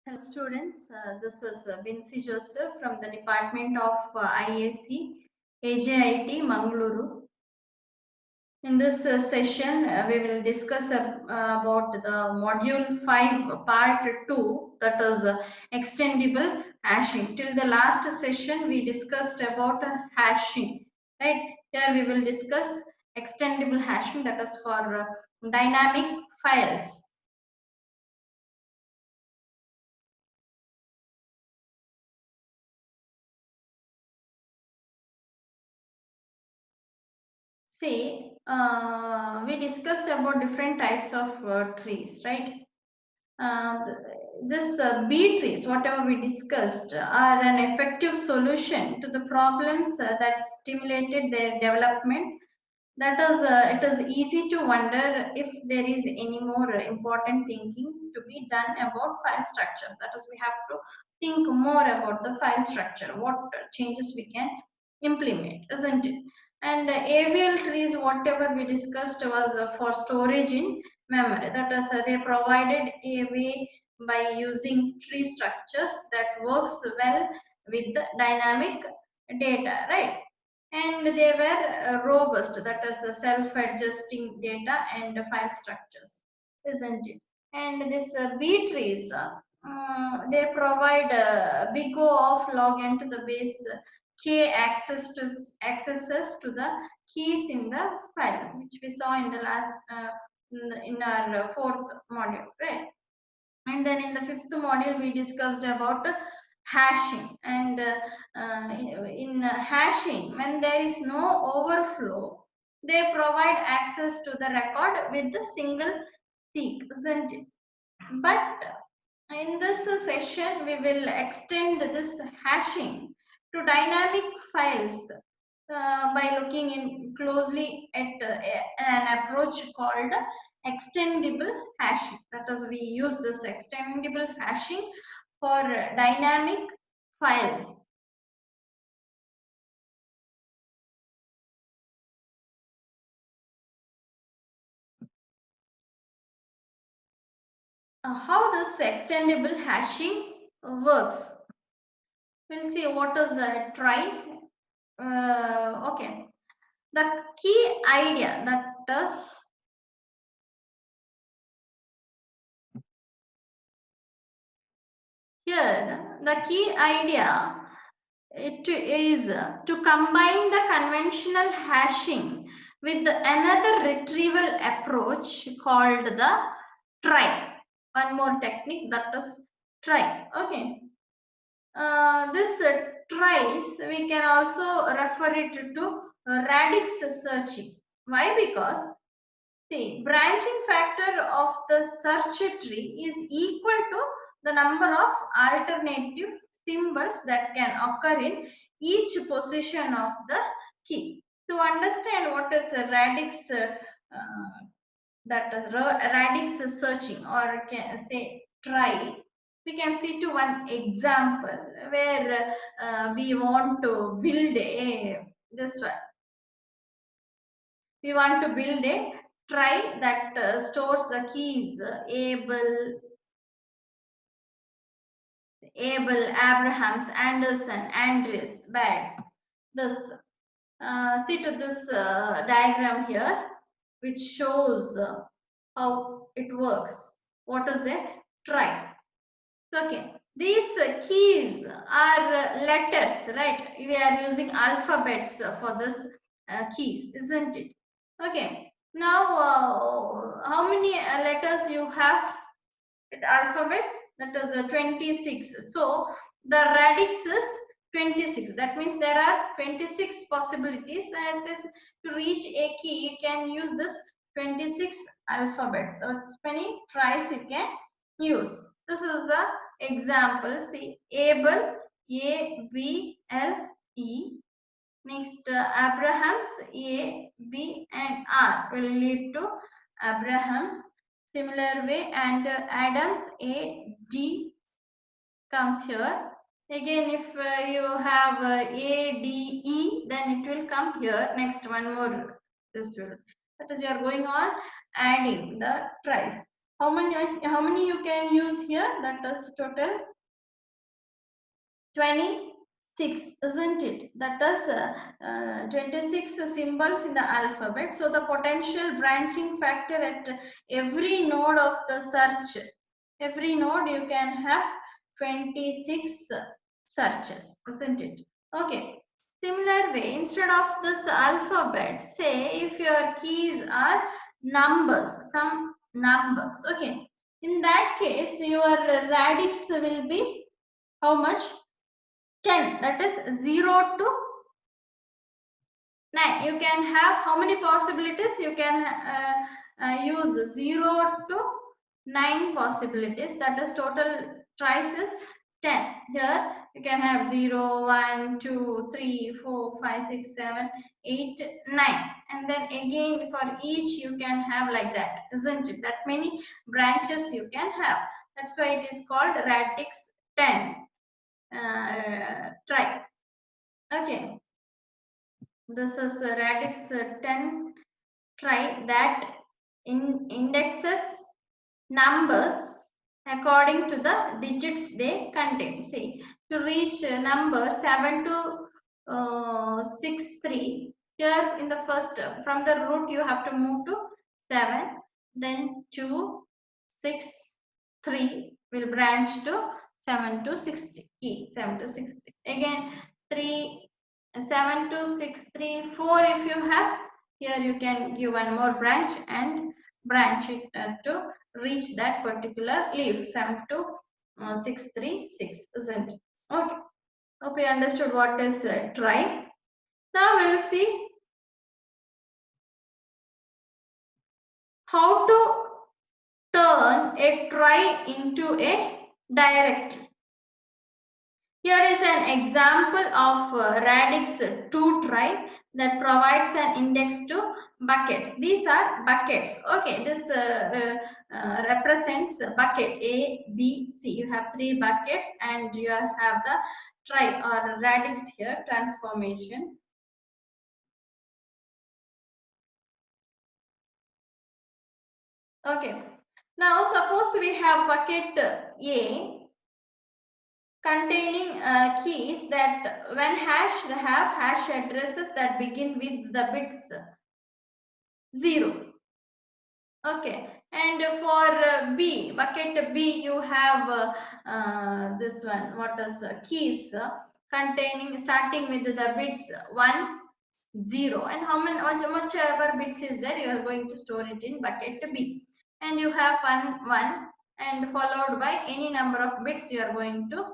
Hello students, this is Bincy Joseph from the Department of IAC, AJIT, Mangaluru. In this session, we will discuss about the module 5 part 2, that is extendable hashing. Till the last session, we discussed about hashing, right? Here we will discuss extendable hashing, that is for dynamic files. See, we discussed about different types of trees, right? This bee trees, whatever we discussed, are an effective solution to the problems that stimulated their development. That is, it is easy to wonder if there is any more important thinking to be done about file structures. That is, we have to think more about the file structure, what changes we can implement, isn't it? And avial trees, whatever we discussed, was for storage in memory. That is, they provided a way by using tree structures that works well with the dynamic data, right? And they were robust, that is self-adjusting data and file structures, isn't it? And this B trees, they provide a big O of log n to the base k accesses to the keys in the file, which we saw in the last in our fourth module, right? And then in the fifth module we discussed about hashing. And in hashing, when there is no overflow, they provide access to the record with the single seek, isn't it? But in this session we will extend this hashing to dynamic files by looking in closely at an approach called extendable hashing. That is, we use this extendable hashing for dynamic files. How this extendable hashing works? We'll see what is a try. Okay, the key idea that is here, the key idea it is to combine the conventional hashing with another retrieval approach called the try. One more technique, that is try. Okay. This tries, we can also refer it to radix searching. Why? Because see, branching factor of the search tree is equal to the number of alternative symbols that can occur in each position of the key. To understand what is a radix, that is radix searching, or can say try, we can see to one example where we want to build a this one. We want to build a try that stores the keys Abel, Abrahams, Anderson, Andrews, Bad. This see to this diagram here, which shows how it works. What is a try? Okay, these keys are letters, right? We are using alphabets for this keys, isn't it? Okay. Now, how many letters you have in alphabet? That is 26. So the radix is 26. That means there are 26 possibilities, and this to reach a key you can use this 26 alphabet. That's many tries you can use. This is the example. See, able, A B L E. Next, Abraham's, A, B, and R will lead to Abraham's. Similar way, and Adam's, A, D comes here. Again, if you have A, D, E, then it will come here. Next, one more. This will. That is, you are going on adding the tries. How many you can use here? That is total 26, isn't it? That is 26 symbols in the alphabet. So the potential branching factor at every node of the search, every node you can have 26 searches, isn't it? Okay. Similar way, instead of this alphabet, say if your keys are numbers, some numbers. Okay. In that case, your radix will be how much? 10, that is 0 to 9. You can have how many possibilities? You can use 0 to 9 possibilities. That is total tries is 10. Here you can have 0, 1, 2, 3, 4, 5, 6, 7, 8, 9. And then again for each you can have like that, isn't it? That many branches you can have. That's why it is called radix 10 try. Okay. This is radix 10 try that indexes numbers according to the digits they contain. See, to reach number 7 to 63, here in the first, from the root you have to move to 7, then 2, 6, 3 will branch to 7 to 60, key 7 to 60. Again 3, 7 to 6, 3, 4 if you have, here you can give one more branch and branch it to reach that particular leaf 7 to 636, isn't it? Okay, hope you understood what is try. Now we'll see how to turn a try into a directory. Here is an example of radix 2 try that provides an index to buckets. These are buckets. Okay, this represents bucket A, B, C. You have 3 buckets and you have the try or radix here, transformation. Okay, now suppose we have bucket A containing keys that when hashed have hash addresses that begin with the bits 0. Okay, and for B, bucket B, you have this one, what is keys containing starting with the bits 1, 0, and how many, whichever bits is there, you are going to store it in bucket B. And you have 1, 1, and followed by any number of bits, you are going to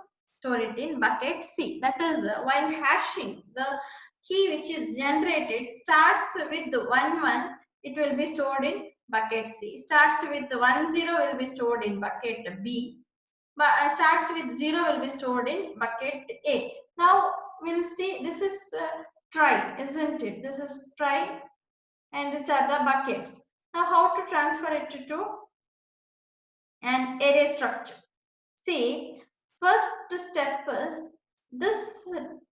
store it in bucket C. That is, while hashing, the key which is generated starts with 1, 1, it will be stored in bucket C. Starts with 1, 0 will be stored in bucket B. But starts with 0 will be stored in bucket A. Now we'll see, this is try, isn't it? This is try and these are the buckets. Now how to transfer it to an array structure? See, first step is this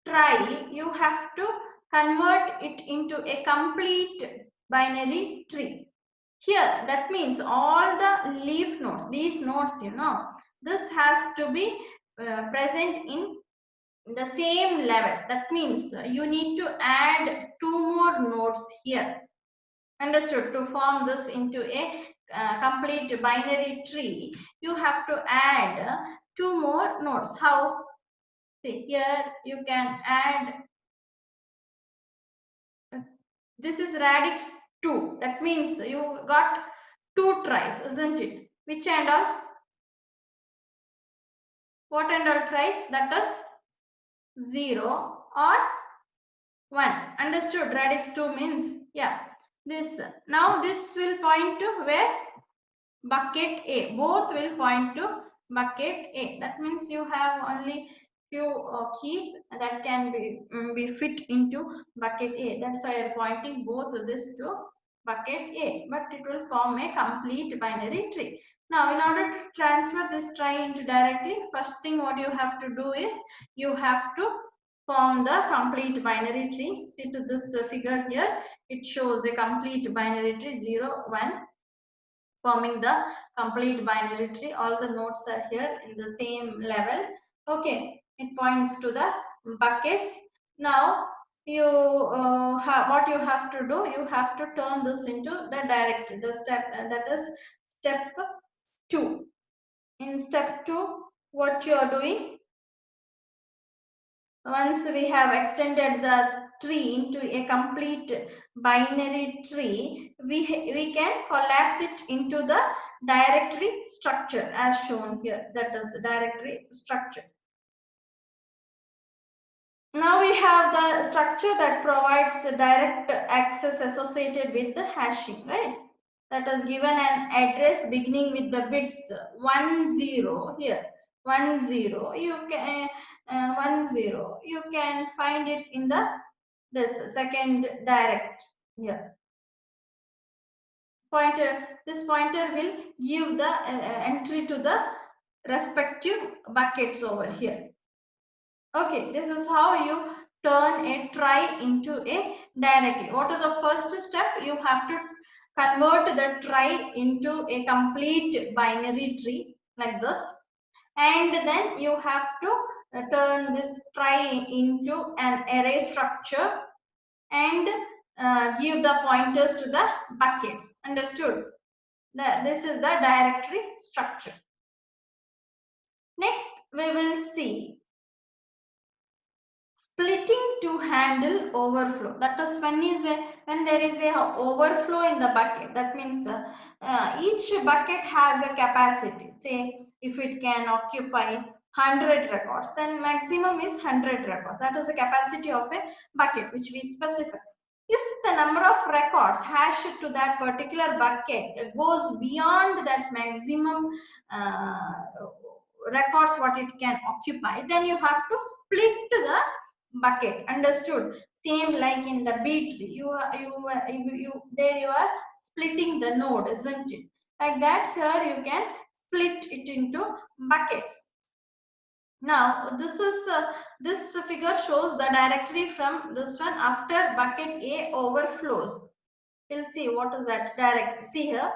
try, you have to convert it into a complete binary tree. Here, that means all the leaf nodes, these nodes, this has to be present in the same level. That means you need to add 2 more nodes here. Understood? To form this into a complete binary tree, you have to add 2 more nodes. How? See, here you can add, this is radix 2. That means you got 2 tries, isn't it? Which and all? What and all tries? That is 0 or 1. Understood? Radix 2 means, yeah, this. Now this will point to where? Bucket A. Both will point to bucket A. That means you have only few keys that can be fit into bucket A. That's why I'm pointing both this to bucket A. But it will form a complete binary tree. Now, in order to transfer this try into directly, first thing what you have to do is you have to form the complete binary tree. See to this figure here, it shows a complete binary tree 0, 1, forming the complete binary tree. All the nodes are here in the same level. Okay, it points to the buckets. Now you what you have to do, you have to turn this into the directory, the step, that is step 2. In step 2, what you are doing, once we have extended the tree into a complete binary tree, we can collapse it into the directory structure as shown here, that is directory structure. Now we have the structure that provides the direct access associated with the hashing, right? That is given an address beginning with the bits 10 here. 10, you can 10, you can find it in the this second direct here. Pointer, this pointer will give the entry to the respective buckets over here. Okay, this is how you turn a trie into a directly. What is the first step? You have to convert the trie into a complete binary tree like this, and then you have to turn this trie into an array structure and give the pointers to the buckets. Understood? This is the directory structure. Next, we will see splitting to handle overflow. That is when there is a overflow in the bucket. That means each bucket has a capacity. Say if it can occupy 100 records, then maximum is 100 records. That is the capacity of a bucket which we specify. If the number of records hashed to that particular bucket goes beyond that maximum records what it can occupy, then you have to split the bucket. Understood? Same like in the B tree, there you are splitting the node, isn't it? Like that, here you can split it into buckets. Now this figure shows the directory from this one after bucket A overflows. We'll see what is that directory. See here,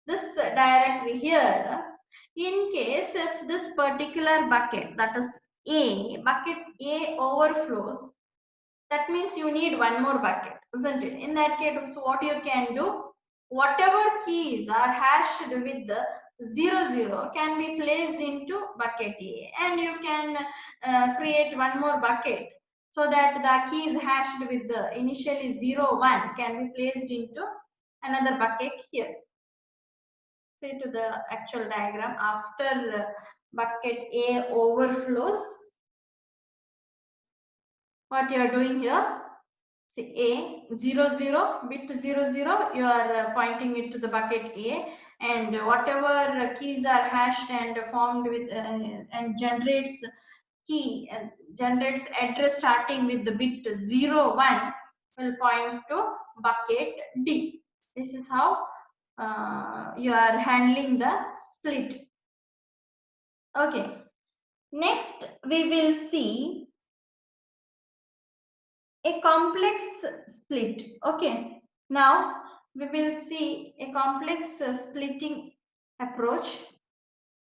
this directory here, in case if this particular bucket, that is bucket A overflows, that means you need one more bucket, isn't it? In that case, what you can do, whatever keys are hashed with the 00 can be placed into bucket A, and you can create one more bucket so that the keys hashed with the initially 01 can be placed into another bucket here. See to the actual diagram, after bucket A overflows, what you are doing here, see A 00 bit 00, you are pointing it to the bucket A, and whatever keys are hashed and formed with and generates key and generates address starting with the bit 01 will point to bucket D. This is how you are handling the split. Okay, next we will see a complex split. Okay, now we will see a complex splitting approach.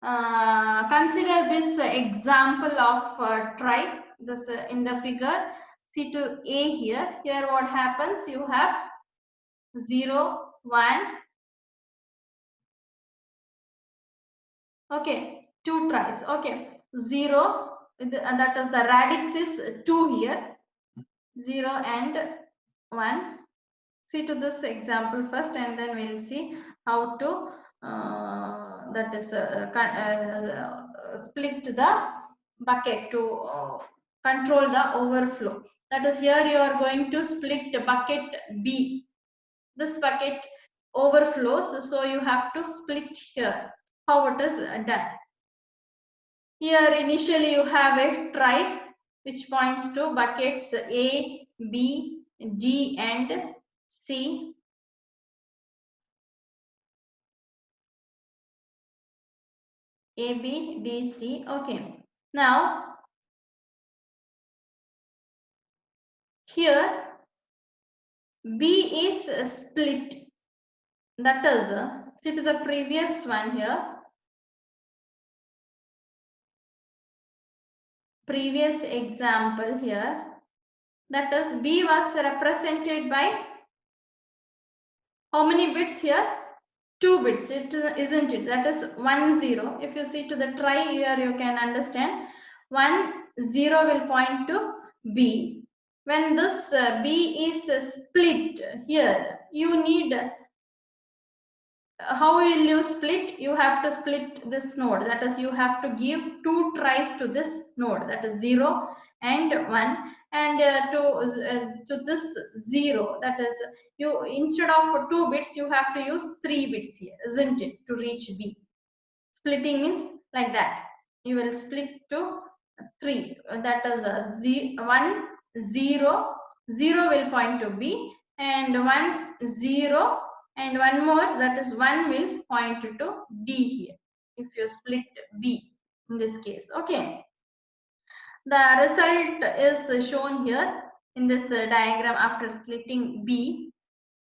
Consider this example of trie, this in the figure. See to A here. Here what happens, you have 0 1, okay, 2 tries. Okay, 0, that is the radix is 2 here, 0 and 1. See to this example first, and then we'll see how to that is split the bucket to control the overflow. That is, here you are going to split bucket B. This bucket overflows, so you have to split here. How it is done? Here initially you have a trie which points to buckets A, B, D and C. A, B, D, C. Okay. Now, here B is split. That is, See to the previous one here. Previous example here. That is B was represented by how many bits here? 2 bits, isn't it? That is 1 0. If you see to the try here, you can understand 1 0 will point to B. When this B is split here, you need how will you split? You have to split this node. That is, you have to give 2 tries to this node. That is 0 and 1. And to this 0, that is, you instead of 2 bits, you have to use 3 bits here, isn't it? To reach B. Splitting means like that. You will split to 3. That is a 1 0. 0 will point to B, and 1 0 and one more, that is 1 will point to D here if you split B in this case. Okay, the result is shown here in this diagram after splitting B.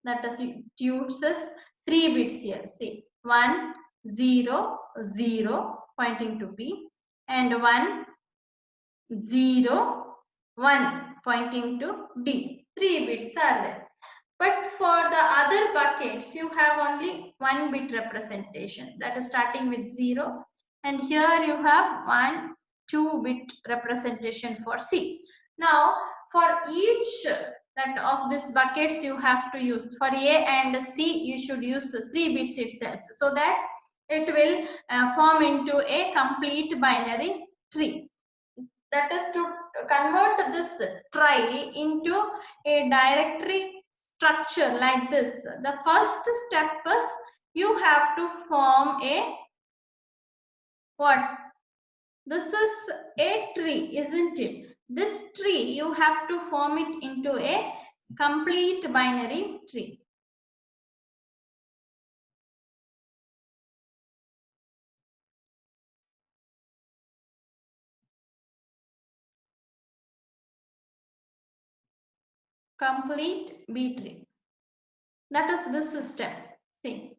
That is, it uses 3 bits here. See, 1 0 0 pointing to B, and 1 0 1 pointing to D. 3 bits are there. But for the other buckets, you have only 1 bit representation, that is starting with 0. And here you have 1, 2 bit representation for C. Now, for each that of these buckets you have to use, for A and C, you should use 3 bits itself, so that it will form into a complete binary tree. That is to convert this try into a directory structure like this. The first step is you have to form a what? This is a tree, isn't it? This tree, you have to form it into a complete binary tree. Complete B tree. That is this step. See.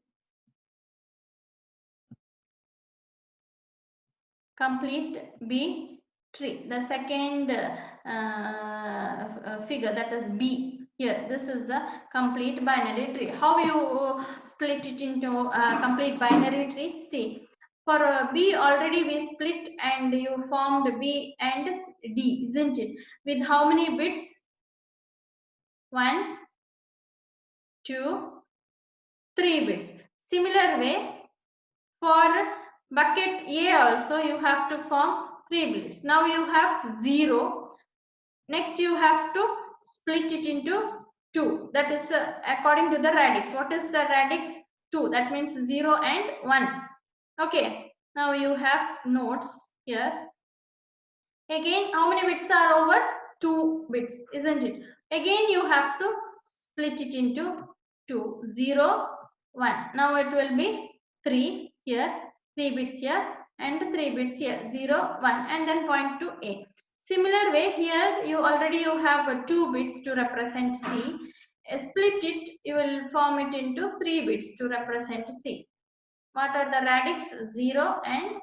Complete B tree. The second figure, that is B here. This is the complete binary tree. How you split it into a complete binary tree? See, for B already we split and you formed B and D, isn't it? With how many bits? 1, 2, 3 bits. Similar way, for bucket A also you have to form 3 bits. Now you have 0. Next you have to split it into 2. That is according to the radix. What is the radix? 2. That means 0 and 1. Okay. Now you have nodes here. Again, how many bits are over? 2 bits, isn't it? Again, you have to split it into 2. 0, 1. Now it will be 3 here, 3 bits here, and 3 bits here. 0, 1, and then point to A. Similar way, here you already have 2 bits to represent C. Split it, you will form it into 3 bits to represent C. What are the radix? 0 and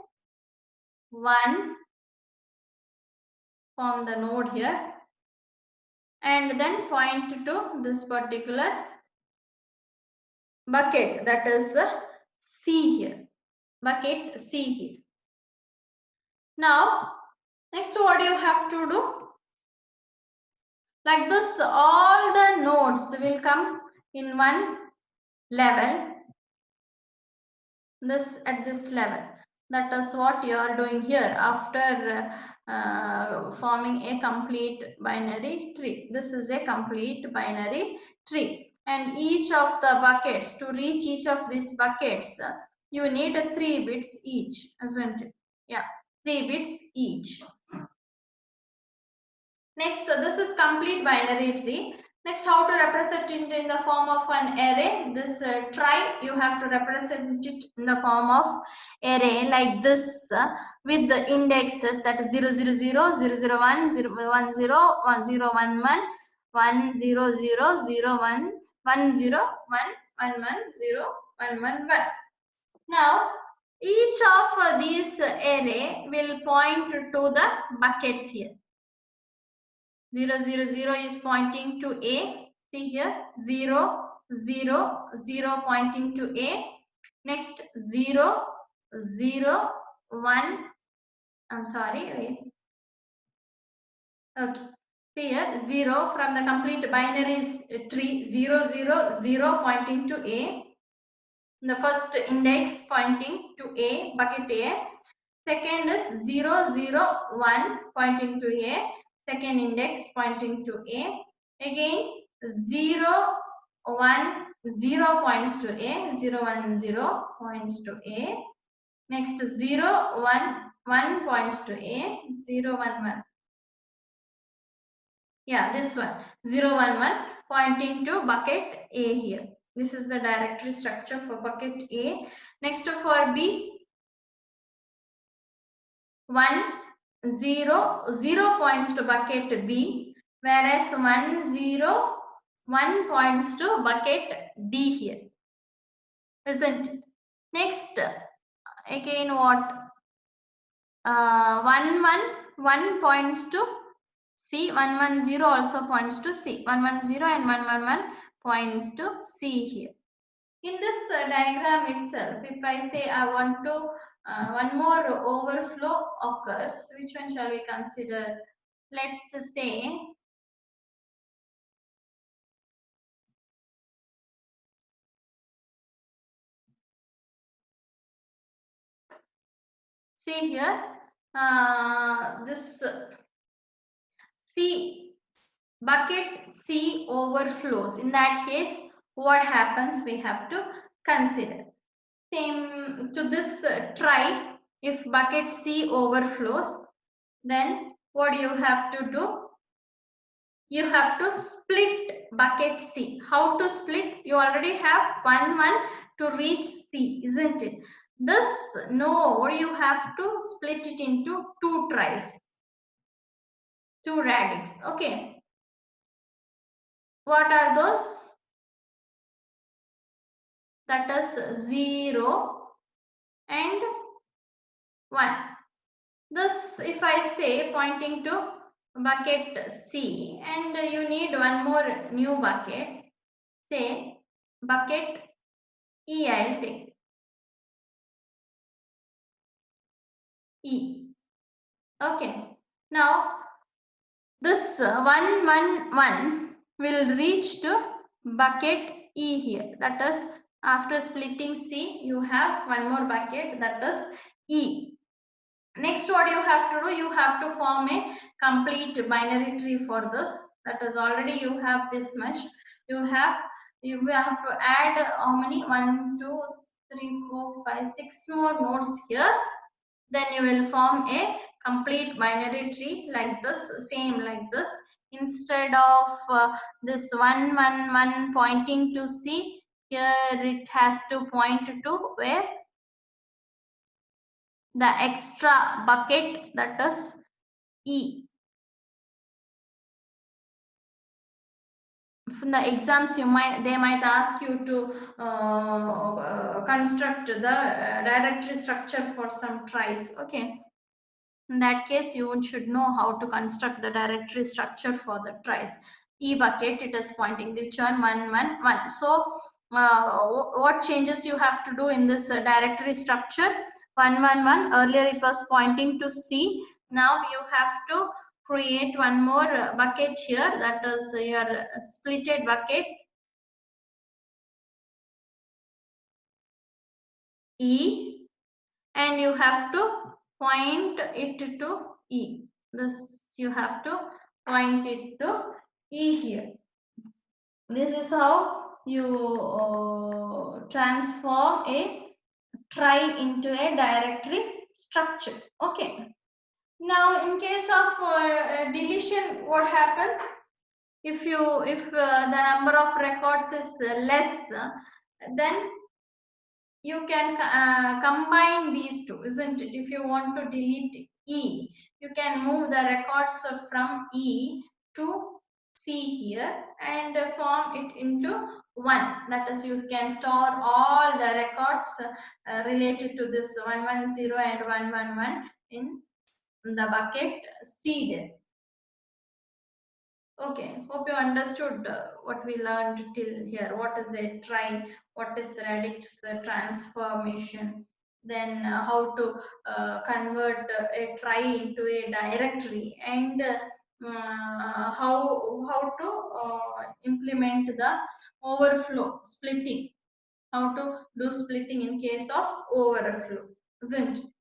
1. Form the node here, and then point to this particular bucket, that is C here. Bucket C here. Now, next what you have to do? Like this, all the nodes will come in one level. This at this level. That is what you are doing here after forming a complete binary tree. This is a complete binary tree. And each of the buckets, to reach each of these buckets, you need 3 bits each, isn't it? Yeah, 3 bits each. Next, this is complete binary tree. Next, how to represent it in the form of an array. This try, you have to represent it in the form of array like this with the indexes, that is 0, 0, 0, 0, 0, 1, 0, 1, 0, 1, 0, 1, 1, 1, 0, 0, 0, 1, 1, 0, 1, 1 1 0 1 1 1. Now each of these array will point to the buckets here. 0 0 0 is pointing to A. See here, 0 0 0 pointing to A. Next 0 0 1. I'm sorry, wait. Okay. See here, 0 from the complete binary tree, 0 0 0 pointing to A. The first index pointing to A, bucket A. Second is 0 0 1 pointing to A. Second index pointing to A. Again 0 1 0 points to A. 0 1 0 points to A. Next 0 1 1 points to A. 0 1 1. Yeah, this one 0 1 1 pointing to bucket A here. This is the directory structure for bucket A. Next for B, 1 0 0 points to bucket B, whereas 1 0 1 points to bucket D here, isn't it? Next, again what? 1 1 1 points to C, 1 1 0 also points to C. 1 1 0 and 1 1 1 points to C here. In this diagram itself, if I say I want to one more overflow occurs, which one shall we consider? Let's say see here this C bucket C overflows. In that case, what happens? We have to consider. Same to this try. If bucket C overflows, then what you have to do? You have to split bucket C. How to split? You already have 1 1 to reach C, isn't it? This no, you have to split it into two tries, two radix. Okay. What are those? That is 0 and 1. This, if I say pointing to bucket C, and you need one more new bucket, say bucket E, I'll take E. Okay. Now this 1 1 1 will reach to bucket E here. That is, after splitting C, you have one more bucket, that is E. Next, what you have to do? You have to form a complete binary tree for this. That is, already you have this much. You have to add how many? 1 2 3 4 5 6 more nodes here. Then you will form a complete binary tree like this, same like this. Instead of this 1 1 1 pointing to C, here it has to point to where? The extra bucket, that is E. From the exams, they might ask you to construct the directory structure for some tries. Okay. In that case, you should know how to construct the directory structure for the tries. E bucket, it is pointing the churn 1 1 1. So what changes you have to do in this directory structure? 1 1 1, earlier it was pointing to C. Now you have to create one more bucket here, that is your splitted bucket E, and you have to point it to E. This you have to point it to E here. This is how you transform a try into a directory structure. Okay. Now, in case of deletion, what happens? If the number of records is less, then you can combine these two, isn't it? If you want to delete E, you can move the records from E to C here and form it into one. That is, you can store all the records related to this 110 and 111 in the bucket seed. Okay, hope you understood what we learned till here. What is a trie? What is radix transformation? Then how to convert a trie into a directory, and how to implement the overflow splitting. How to do splitting in case of overflow, isn't?